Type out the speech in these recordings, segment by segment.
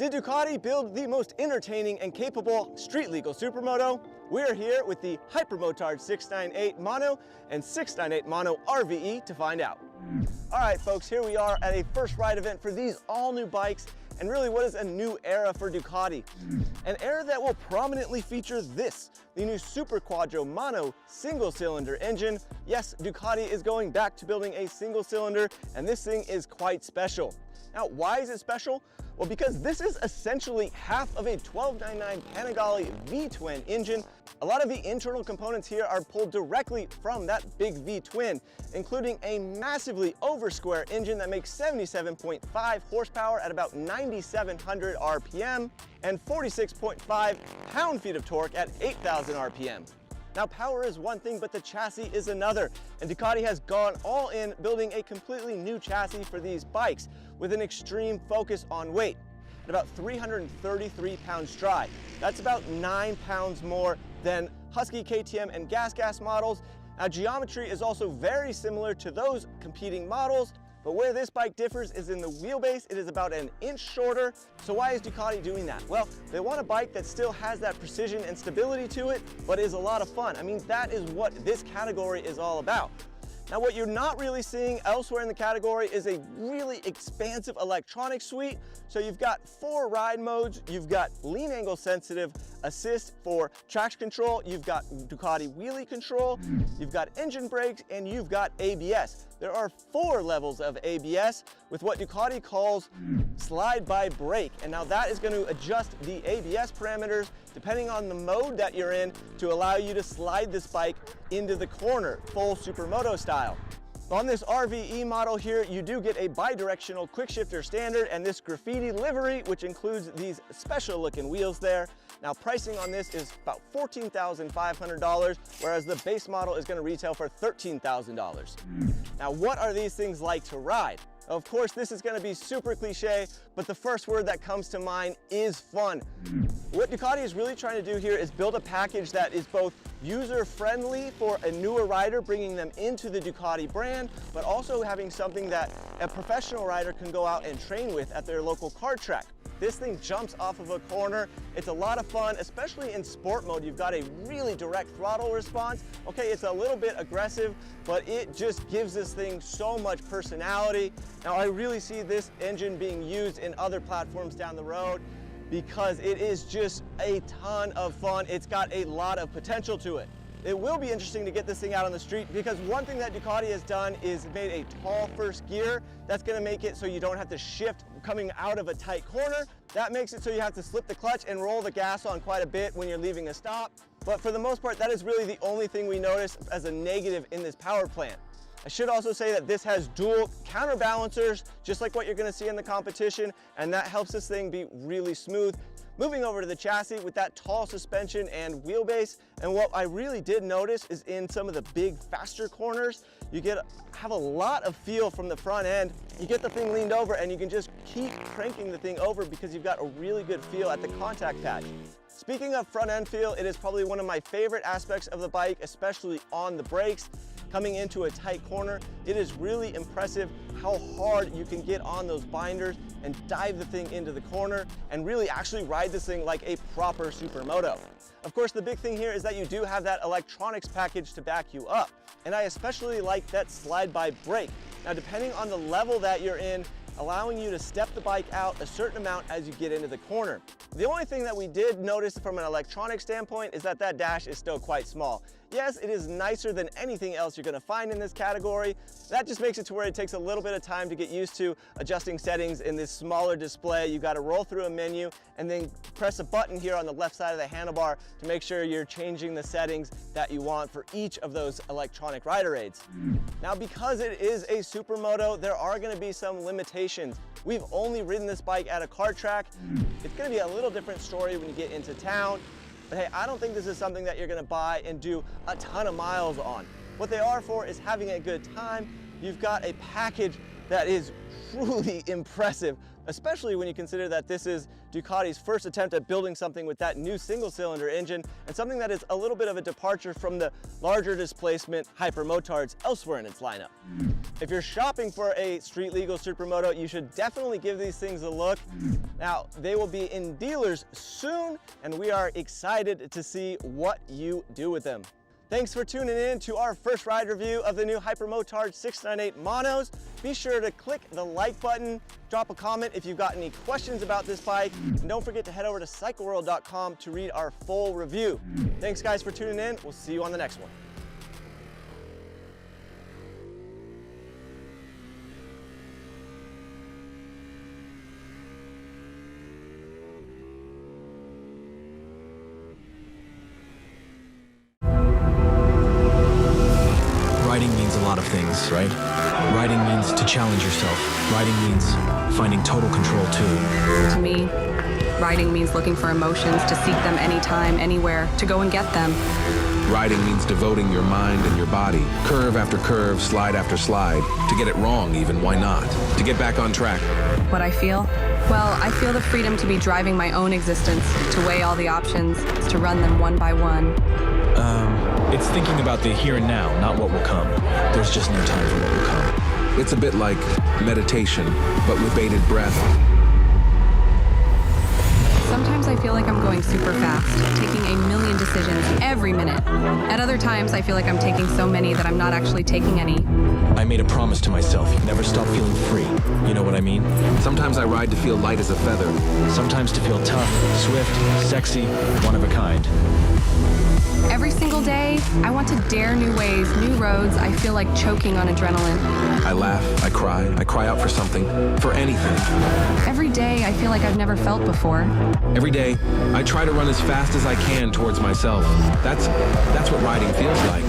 Did Ducati build the most entertaining and capable street-legal supermoto? We're here with the Hypermotard 698 Mono and 698 Mono RVE to find out. All right, folks, here we are at a first ride event for these all-new bikes, and really what is a new era for Ducati. An era that will prominently feature this, the new Super Quattro Mono single-cylinder engine. Yes, Ducati is going back to building a single cylinder, and this thing is quite special. Now, why is it special? Well, because this is essentially half of a 1299 Panigale V-twin engine. A lot of the internal components here are pulled directly from that big V-twin, including a massively over-square engine that makes 77.5 horsepower at about 9,700 RPM and 46.5 pound-feet of torque at 8,000 RPM. Now, power is one thing, but the chassis is another, and Ducati has gone all in building a completely new chassis for these bikes with an extreme focus on weight. At about 333 pounds dry. That's about 9 pounds more than Husky, KTM, and Gas models. Now, geometry is also very similar to those competing models, but where this bike differs is in the wheelbase. It is about an inch shorter. So why is Ducati doing that? Well, they want a bike that still has that precision and stability to it, but is a lot of fun. I mean, that is what this category is all about. Now, what you're not really seeing elsewhere in the category is a really expansive electronic suite. So you've got 4 ride modes, you've got lean angle sensitive assist for traction control, you've got Ducati wheelie control, you've got engine brakes, and you've got ABS. There are 4 levels of ABS with what Ducati calls slide by brake. And now that is going to adjust the ABS parameters depending on the mode that you're in to allow you to slide this bike into the corner, full supermoto style. On this RVE model here, you do get a bi-directional quick shifter standard and this graffiti livery, which includes these special looking wheels there. Now, pricing on this is about $14,500, whereas the base model is going to retail for $13,000. Now, what are these things like to ride? Of course, this is going to be super cliche, but the first word that comes to mind is fun. What Ducati is really trying to do here is build a package that is both user-friendly for a newer rider, bringing them into the Ducati brand, but also having something that a professional rider can go out and train with at their local kart track. This thing jumps off of a corner. It's a lot of fun, especially in sport mode. You've got a really direct throttle response. Okay, it's a little bit aggressive, but it just gives this thing so much personality. Now, I really see this engine being used in other platforms down the road because it is just a ton of fun. It's got a lot of potential to it. It will be interesting to get this thing out on the street because one thing that Ducati has done is made a tall first gear. That's going to make it so you don't have to shift coming out of a tight corner. That makes it so you have to slip the clutch and roll the gas on quite a bit when you're leaving a stop. But for the most part, that is really the only thing we notice as a negative in this power plant. I should also say that this has dual counterbalancers, just like what you're going to see in the competition, and that helps this thing be really smooth. Moving over to the chassis with that tall suspension and wheelbase, and what I really did notice is in some of the big, faster corners, you have a lot of feel from the front end. You get the thing leaned over and you can just keep cranking the thing over because you've got a really good feel at the contact patch. Speaking of front end feel, it is probably one of my favorite aspects of the bike, especially on the brakes. Coming into a tight corner, it is really impressive how hard you can get on those binders and dive the thing into the corner and really actually ride this thing like a proper supermoto. Of course, the big thing here is that you do have that electronics package to back you up. And I especially like that slide by brake. Now, depending on the level that you're in, allowing you to step the bike out a certain amount as you get into the corner. The only thing that we did notice from an electronic standpoint is that that dash is still quite small. Yes, it is nicer than anything else you're going to find in this category. That just makes it to where it takes a little bit of time to get used to adjusting settings in this smaller display. You got to roll through a menu and then press a button here on the left side of the handlebar to make sure you're changing the settings that you want for each of those electronic rider aids. Now, because it is a supermoto, there are going to be some limitations. We've only ridden this bike at a kart track. It's going to be a little different story when you get into town. But hey, I don't think this is something that you're going to buy and do a ton of miles on. What they are for is having a good time. You've got a package that is truly impressive, especially when you consider that this is Ducati's first attempt at building something with that new single-cylinder engine, and something that is a little bit of a departure from the larger displacement Hypermotards elsewhere in its lineup. If you're shopping for a street-legal supermoto, you should definitely give these things a look. Now, they will be in dealers soon, and we are excited to see what you do with them. Thanks for tuning in to our first ride review of the new Hypermotard 698 Monos. Be sure to click the like button, drop a comment if you've got any questions about this bike, and don't forget to head over to cycleworld.com to read our full review. Thanks guys for tuning in. We'll see you on the next one. Riding means a lot of things, right? Riding means to challenge yourself. Riding means finding total control too. To me, riding means looking for emotions, to seek them anytime, anywhere, to go and get them. Riding means devoting your mind and your body, curve after curve, slide after slide, to get it wrong even, why not? To get back on track. What I feel? Well, I feel the freedom to be driving my own existence, to weigh all the options, to run them one by one. It's thinking about the here and now, not what will come. There's just no time for what will come. It's a bit like meditation, but with bated breath. Sometimes I feel like I'm going super fast, taking a million decisions every minute. At other times, I feel like I'm taking so many that I'm not actually taking any. I made a promise to myself, never stop feeling free. You know what I mean? Sometimes I ride to feel light as a feather. Sometimes to feel tough, swift, sexy, one of a kind. Every single day, I want to dare new ways, new roads. I feel like choking on adrenaline. I laugh, I cry out for something, for anything. Every day, I feel like I've never felt before. Every day, I try to run as fast as I can towards myself. That's what riding feels like.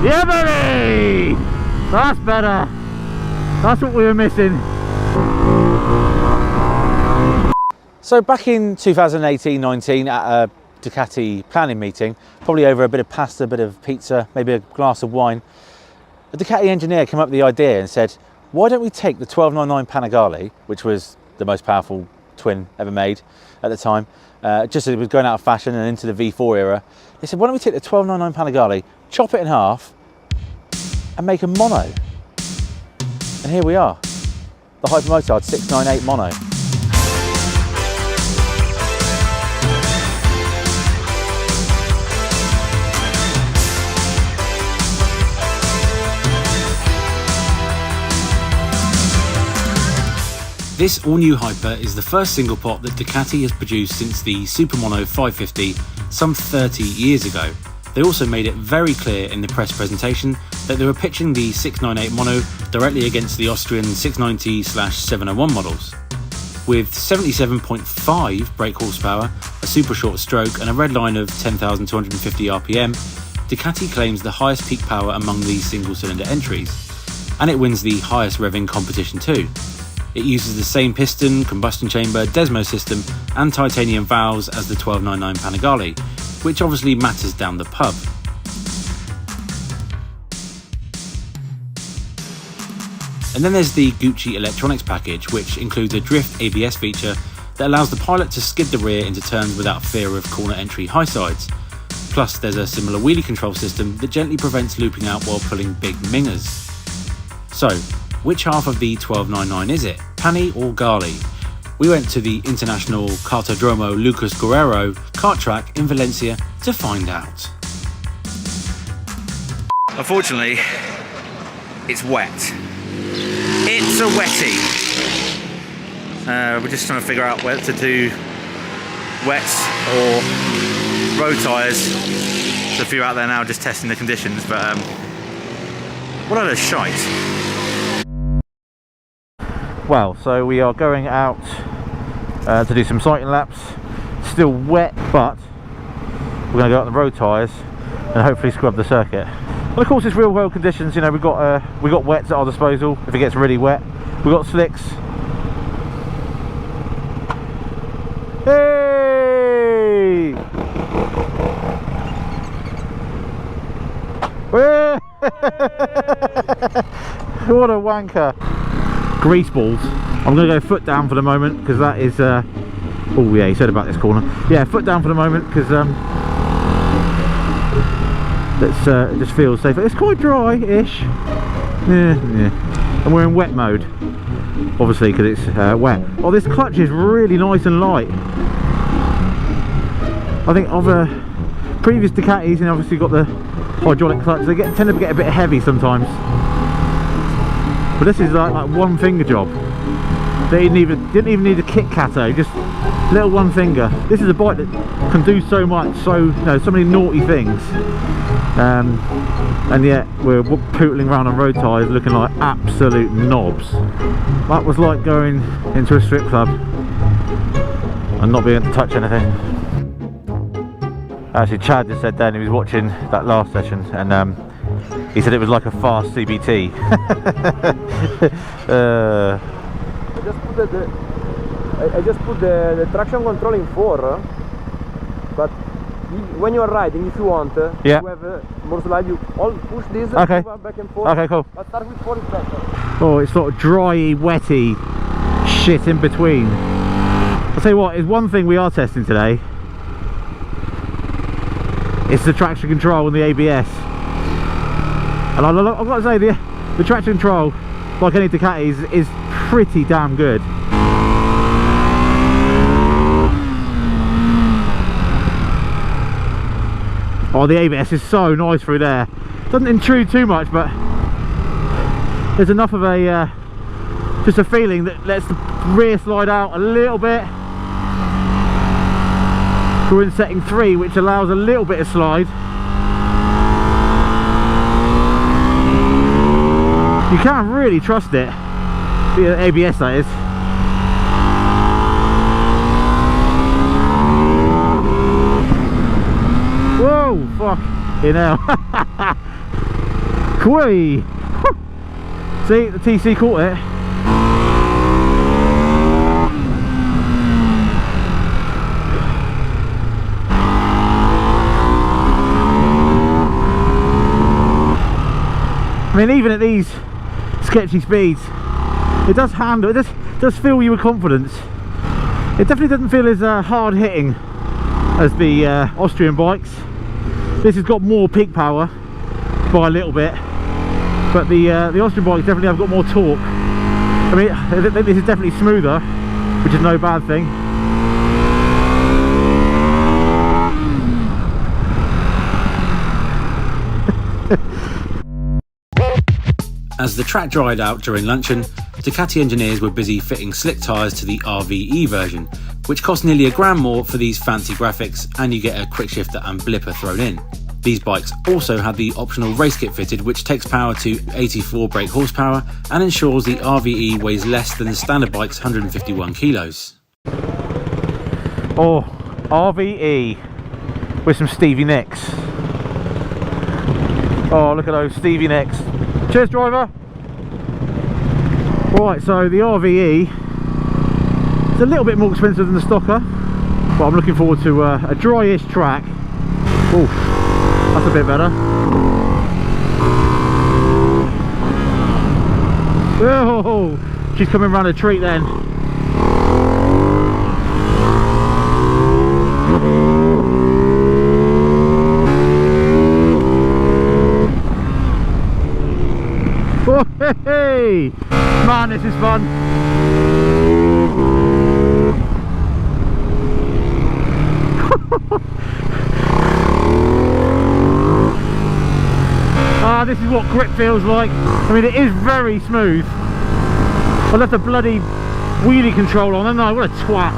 Yeah, buddy! That's better. That's what we were missing. So back in 2018-19 at a Ducati planning meeting, probably over a bit of pasta, a bit of pizza, maybe a glass of wine, a Ducati engineer came up with the idea and said, why don't we take the 1299 Panigale, which was the most powerful twin ever made at the time, just as it was going out of fashion and into the V4 era. They said, why don't we take the 1299 Panigale, chop it in half, and make a mono. And here we are, the Hypermotard 698 Mono. This all-new Hyper is the first single pot that Ducati has produced since the Supermono 550 some 30 years ago. They also made it very clear in the press presentation that they were pitching the 698 Mono directly against the Austrian 690/701 models. With 77.5 brake horsepower, a super short stroke and a red line of 10,250 RPM, Ducati claims the highest peak power among the single-cylinder entries, and it wins the highest revving competition too. It uses the same piston, combustion chamber, Desmo system and titanium valves as the 1299 Panigale, which obviously matters down the pub. And then there's the Gucci electronics package, which includes a drift ABS feature that allows the pilot to skid the rear into turns without fear of corner entry high sides. Plus there's a similar wheelie control system that gently prevents looping out while pulling big mingers. So, which half of the 1299 is it? Pani or Gali? We went to the International Cartodromo Lucas Guerrero kart track in Valencia to find out. Unfortunately, it's wet. It's a wetty. We're just trying to figure out whether to do wets or road tyres. There's a few out there now just testing the conditions, but what a shite. Well, so we are going out to do some cycling laps. Still wet, but we're going to go out on the road tyres and hopefully scrub the circuit. Well, of course, it's real world conditions. You know, we've got wets at our disposal if it gets really wet. We've got slicks. Hey! What a wanker. Grease balls. I'm going to go foot down for the moment because that is oh yeah, he said about this corner. Yeah, foot down for the moment because it just feels safer. It's quite dry-ish. Yeah. And we're in wet mode, obviously, because it's wet. Oh, this clutch is really nice and light. I think of previous Ducatis, and obviously got the hydraulic clutch, they tend to get a bit heavy sometimes. But this is like one finger job. They didn't even need a kick cato, just little one finger. This is a bike that can do so much, so many naughty things. And yet we're pootling around on road tyres looking like absolute knobs. That was like going into a strip club and not being able to touch anything. Actually, Chad just said then he was watching that last session, and he said it was like a fast CBT. I just put the traction control in 4, but when you are riding, if you want to have more slide, you all push this back and forth. Okay, cool. But start with 4 is better. Oh, it's sort of dry, wetty shit in between. I'll tell you what, is one thing we are testing today. It's the traction control and the ABS. And I've got to say, the traction control, like any Ducatis, is pretty damn good. Oh, the ABS is so nice through there. Doesn't intrude too much, but there's enough of a just a feeling that lets the rear slide out a little bit. We're in setting 3, which allows a little bit of slide. You can't really trust it, the ABS that is. Whoa, fuck, you know. Whee! See, the TC caught it. I mean, even at these sketchy speeds, it does handle, it does fill you with confidence. It definitely doesn't feel as hard hitting as the Austrian bikes. This has got more peak power by a little bit, but the Austrian bikes definitely have got more torque. I mean, this is definitely smoother, which is no bad thing. As the track dried out during luncheon, Ducati engineers were busy fitting slick tyres to the RVE version, which cost nearly £1 more for these fancy graphics, and you get a quick shifter and blipper thrown in. These bikes also had the optional race kit fitted, which takes power to 84 brake horsepower and ensures the RVE weighs less than the standard bike's 151 kilos. Oh, RVE with some Stevie Nicks. Oh, look at those Stevie Nicks. Cheers, driver. Right, so the RVE is a little bit more expensive than the stocker, but I'm looking forward to a dry-ish track. Oh, that's a bit better. Oh, she's coming around a treat then. Oh, hey, man, this is fun. Ah, this is what grip feels like. I mean, it is very smooth. I left the bloody wheelie control on, and I what a twat.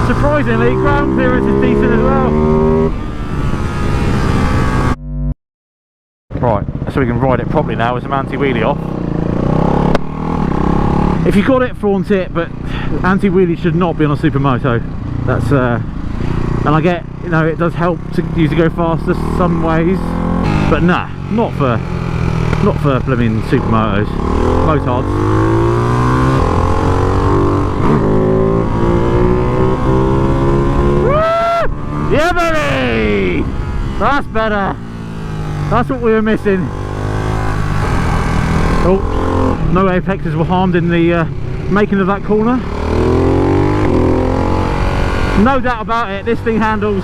Surprisingly, ground clearance is decent as well. Right, so we can ride it properly now with some anti-wheelie off. If you got it, flaunt it, but anti-wheelie should not be on a supermoto. That's and I get, you know, it does help you to go faster some ways, but nah, not for blooming supermotos, motards. Yeah, buddy! That's better. That's what we were missing. Oh, no apexes were harmed in the making of that corner. No doubt about it, this thing handles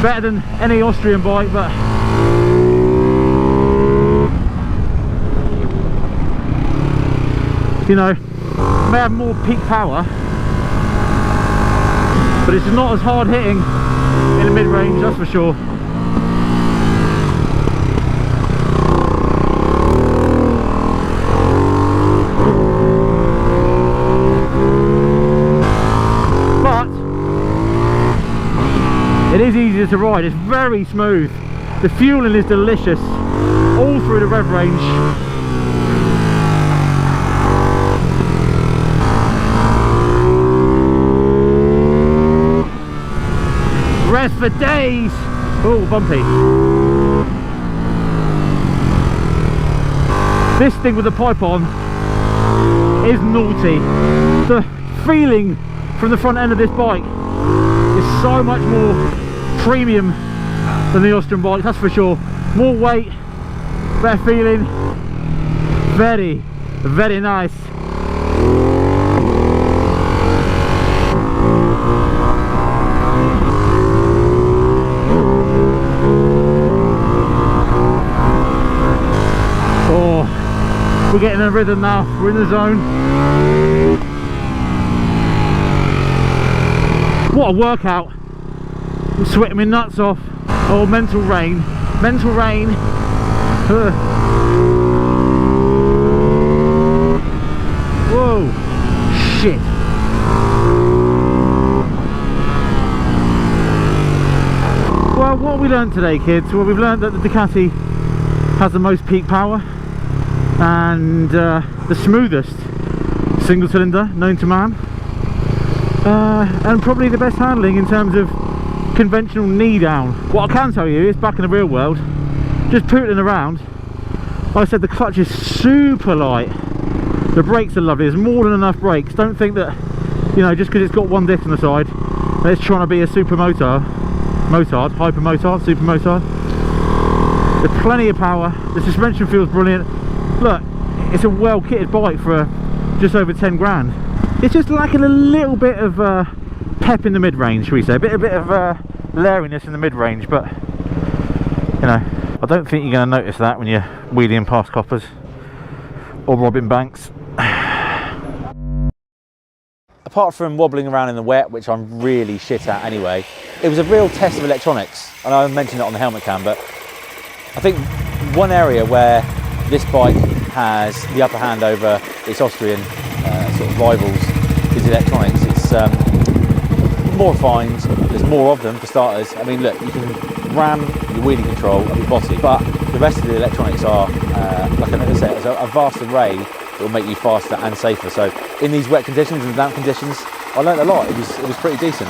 better than any Austrian bike, but you know, may have more peak power, but it's not as hard hitting in the mid-range, that's for sure. But it is easier to ride, it's very smooth. The fueling is delicious all through the rev range. Rest for days. Oh, bumpy. This thing with the pipe on is naughty. The feeling from the front end of this bike is so much more premium than the Austrian bike, that's for sure. More weight, better feeling, very, very nice. We're getting a rhythm now, we're in the zone. What a workout. I'm sweating my nuts off. Oh, mental rain. Mental rain. Ugh. Whoa. Shit. Well, what have we learned today, kids? Well, we've learned that the Ducati has the most peak power and the smoothest single cylinder known to man, and probably the best handling in terms of conventional knee down. What I can tell you is, back in the real world, just pootling around, like I said, the clutch is super light, the brakes are lovely, there's more than enough brakes. Don't think that, you know, just because it's got one disc on the side that it's trying to be a Hypermotard. There's plenty of power, the suspension feels brilliant. Look, it's a well kitted bike for just over 10 grand. It's just lacking a little bit of pep in the mid-range, shall we say, a bit of lairiness in the mid-range, but you know, I don't think you're going to notice that when you're wheeling past coppers or robbing banks. Apart from wobbling around in the wet, which I'm really shit at anyway, it was a real test of electronics, and I mentioned it on the helmet cam, but I think one area where this bike has the upper hand over its Austrian sort of rivals is electronics. It's more refined, there's more of them for starters. I mean, look, you can ram your wheelie control of your body, but the rest of the electronics are, like I said, it's a vast array that will make you faster and safer. So in these wet conditions and damp conditions, I learned a lot. It was pretty decent.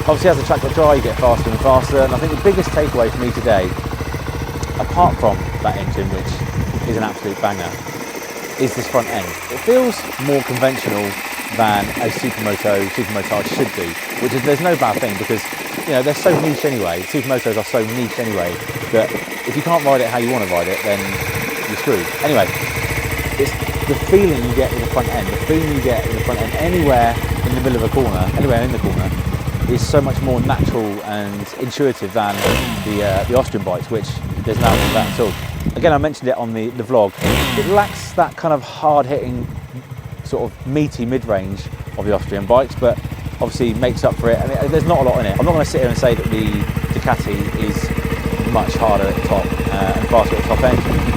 Obviously, as the track got dry, you get faster and faster, and I think the biggest takeaway for me today, apart from that engine, which is an absolute banger, is this front end. It feels more conventional than a Supermotard should do, which is, there's no bad thing, because you know they're so niche anyway. Supermotors are so niche anyway that if you can't ride it how you want to ride it, then you're screwed. Anyway, it's the feeling you get with the front end. The feeling you get with the front end anywhere in the middle of a corner, anywhere in the corner, is so much more natural and intuitive than the Austrian bikes, which there's nothing of that at all. Again, I mentioned it on the vlog, it lacks that kind of hard-hitting, sort of meaty mid-range of the Austrian bikes, but obviously makes up for it. I mean, there's not a lot in it. I'm not going to sit here and say that the Ducati is much harder at the top and faster at the top end.